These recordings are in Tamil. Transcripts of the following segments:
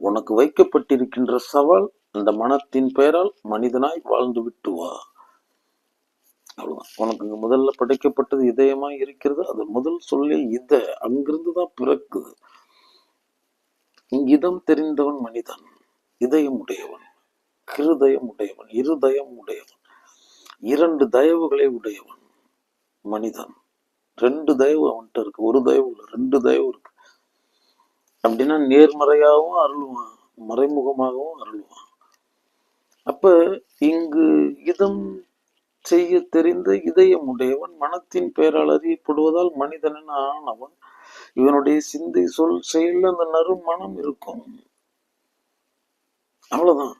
உனக்கு வைக்கப்பட்டிருக்கின்ற சவால் இந்த மனத்தின் பெயரால் மனிதனாய் வாழ்ந்து விட்டு வா. அவ்வளவுதான். உனக்கு இங்க முதல்ல படைக்கப்பட்டது இதயமா இருக்கிறது. அது முதல் சொல்லி அங்கிருந்துதான் பிறக்குது. இதம் தெரிந்தவன் மனிதன், இதயம் உடையவன், கிருதயம் உடையவன், இருதயம் உடையவன், 2 தயவுகளை உடையவன் மனிதன். 2 தயவு அவன்கிட்ட இருக்கு. ஒரு தயவு இல்லை, 2 தயவு இருக்கு. அப்படின்னா நேர்மறையாகவும் அருள்வான், மறைமுகமாகவும் அருள்வான். அப்ப இங்கு இதம் செய்ய தெரிந்த இதயம் உடையவன், மனத்தின் பெயரால் அறியப்படுவதால் மனிதன் ஆனவன். இவனுடைய சிந்தை சொல் செயல் அந்த நறுமணம் இருக்கும். அவ்வளவுதான்.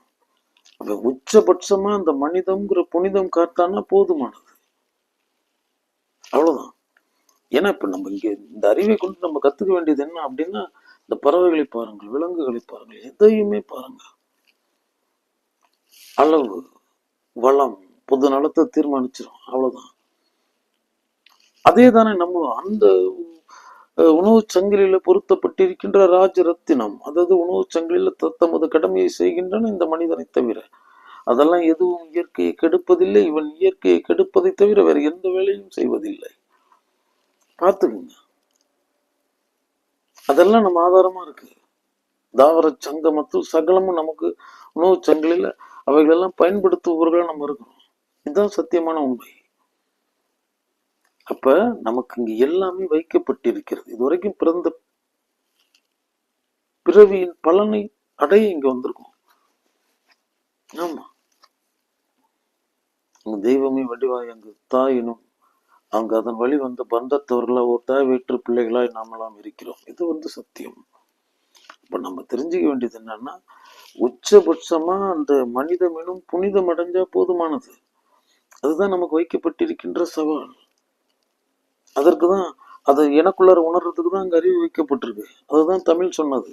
உச்சபட்சமா அந்த மனிதம்ங்கிற புனிதம் காத்தானா போதுமானது. அவ்வளவுதான். ஏன்னா இப்ப நம்ம இங்க இந்த அறிவை கொண்டு நம்ம கத்துக்க வேண்டியது என்ன அப்படின்னா, இந்த பறவைகளை பாருங்கள், விலங்குகளை பாருங்கள், எதையுமே பாருங்க. அளவு, வளம், பொது நலத்தை தீர்மானிச்சிடும். அவ்வளவுதான். அதே தானே நம்மளும் அந்த உணவு சங்கிலியில பொருத்தப்பட்டிருக்கின்ற ராஜரத்தினம், அதாவது உணவு சங்கிலியில தமது கடமையை செய்கின்றன இந்த மனிதனை தவிர. அதெல்லாம் எதுவும் இயற்கையை கெடுப்பதில்லை. இவன் இயற்கையை கெடுப்பதை தவிர வேற எந்த வேலையும் செய்வதில்லை. பார்த்துக்குங்க. அதெல்லாம் நம்ம ஆதாரமா இருக்கு. தாவர சங்கமத்தில் சகலமும் நமக்கு உணவு சங்கிலியில அவைகளெல்லாம் பயன்படுத்துபவர்கள் நம்ம இருக்கிறோம். இதுதான் சத்தியமான உண்மை. அப்ப நமக்கு இங்க எல்லாமே வைக்கப்பட்டிருக்கிறது. இதுவரைக்கும் பிறந்த பிறவியின் பலனை அடைய இங்க வந்திருக்கும். ஆமா, தெய்வமே வடிவாய் அங்கு தாயினும் அங்கு அதன் வழி வந்த பந்தத்தவர்களா ஒரு தாய் வேற்று பிள்ளைகளாய் நாமெல்லாம் இருக்கிறோம். இது சத்தியம். இப்ப நம்ம தெரிஞ்சுக்க வேண்டியது என்னன்னா, உச்சபட்சமா அந்த மனிதமெனும் புனிதம் அடைஞ்சா போதுமானது. அதுதான் நமக்கு வைக்கப்பட்டிருக்கின்ற சவால். அதற்குதான் அதை எனக்குள்ளார உணர்றதுக்கு தான் அங்க அறிவு வைக்கப்பட்டிருக்கு. அதுதான் தமிழ் சொன்னது.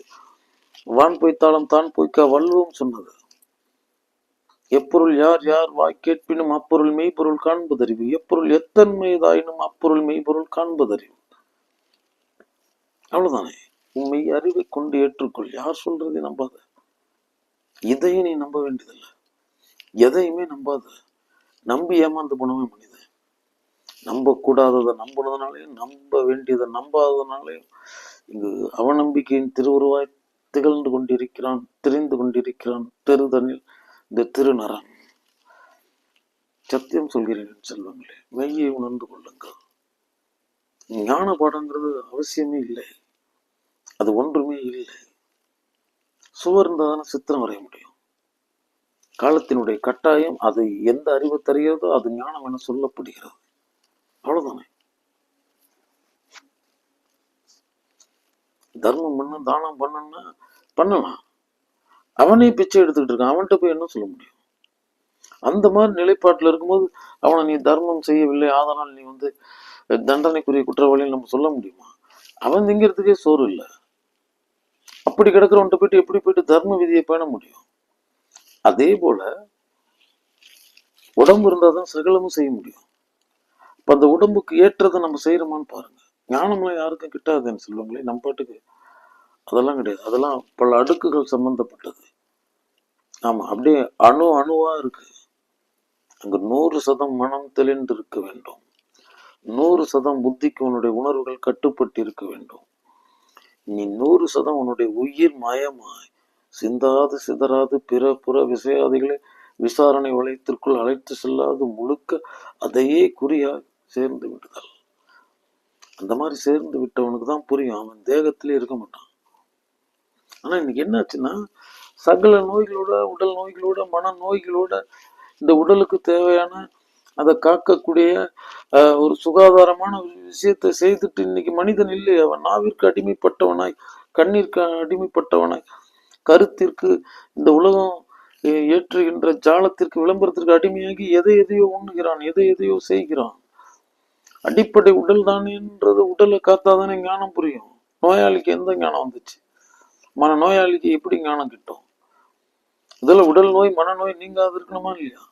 வான் பொய்த்தாளம் தான் பொய்க்கா வள்ளுவம் சொன்னது. எப்பொருள் யார் யார் வாய் கேட்பினும் அப்பொருள் மெய்ப்பொருள் காண்பதறிவு, எப்பொருள் எத்தன்மைதாயினும் அப்பொருள் மெய்ப்பொருள் காண்பதறிவு. அவ்வளவுதானே. உண்மை அறிவை கொண்டு ஏற்றுக்கொள். யார் சொல்றதை நம்பாத. இதையும் நீ நம்ப வேண்டியதில்லை. எதையுமே நம்பாத. நம்பி ஏமாந்து போனவே மனிதன். நம்ப கூடாததை நம்பினதுனாலையும், நம்ப வேண்டியதை நம்பாததுனாலையும் இங்கு அவநம்பிக்கையின் திருவுருவாய் திகழ்ந்து கொண்டிருக்கிறான், தெரிந்து கொண்டிருக்கிறான் தெருதனில் இந்த திருநரன். சத்தியம் சொல்கிறேன் செல்வங்களே, மெய்யை உணர்ந்து கொள்ளுங்கள். ஞான பாடங்கிறது அவசியமே இல்லை. அது ஒன்றுமே இல்லை. சுவர் இருந்தாதான சித்திரம் வரைய முடியும். காலத்தினுடைய கட்டாயம் அது எந்த அறிவு தருகிறதோ அது ஞானம் என சொல்லப்படுகிறது. அவ்வளவுதானே. தர்மம் பண்ண, தானம் பண்ணணும்னா பண்ணலாம். அவனே பிச்சை எடுத்துக்கிட்டு இருக்கான். அவன்கிட்ட போய் என்ன சொல்ல முடியும்? அந்த மாதிரி நிலைப்பாட்டில் இருக்கும்போது அவனை நீ தர்மம் செய்யவில்லை, அதனால் நீ தண்டனைக்குரிய குற்றவாளின்னு நம்ம சொல்ல முடியுமா? அவன் திங்கிறதுக்கே சோறு இல்லை. அப்படி கிடக்கிறவன்ட்ட போயிட்டு எப்படி போயிட்டு தர்ம விதியை பேண முடியும்? அதே போல உடம்பு இருந்தாதான் சகலமும் செய்ய முடியும். இப்ப அந்த உடம்புக்கு ஏற்றதை நம்ம செய்யறோமான்னு பாருங்க. ஞானம்லாம் யாருக்கும் கிட்டாதுன்னு சொல்லுவாங்களே, நம்ம பாட்டுக்கு அதெல்லாம் கிடையாது. அதெல்லாம் பல அடுக்குகள் சம்பந்தப்பட்டது. ஆமா, அப்படியே அணுவா இருக்கு. அங்க 100% மனம் தெளிந்து இருக்க வேண்டும். 100% புத்திக்கு உன்னுடைய உணர்வுகள் கட்டுப்பட்டு இருக்க வேண்டும். நீ 100% உன்னுடைய உயிர் மயமாய் சிந்தாது சிதறாது பிற புற விசையாதிகளை விசாரணை வளையத்திற்குள் அழைத்து செல்லாது முழுக்க அதையே குறியா சேர்ந்து விடுதல். அந்த மாதிரி சேர்ந்து விட்டவனுக்கு தான் புரியும். அவன் தேகத்திலே இருக்க மாட்டான். ஆனா இன்னைக்கு என்னாச்சுன்னா, சகல நோய்களோட, உடல் நோய்களோட, மன நோய்களோட, இந்த உடலுக்கு தேவையான அதை காக்கக்கூடிய ஒரு சுகாதாரமான ஒரு விஷயத்தை செய்துட்டு இன்னைக்கு மனிதன் இல்லை. அவன் நாவிற்கு அடிமைப்பட்டவனாய், கண்ணிற்கு அடிமைப்பட்டவனாய், கருத்திற்கு, இந்த உலகம் ஏற்றுகின்ற ஜாலத்திற்கு, விளம்பரத்திற்கு அடிமையாகி எதையோ உண்ணுகிறான், எதையோ செய்கிறான். அடிப்படை உடல் தானேன்றது உடலை காத்தாதானே ஞானம் புரியும். நோயாளிக்கு எந்த ஞானம் வந்துச்சு? மன நோயாளிக்கு எப்படி ஞானம் கிட்டும்? இதுல உடல் நோய் மனநோய் நீங்காது இருக்கணுமா இல்லையா?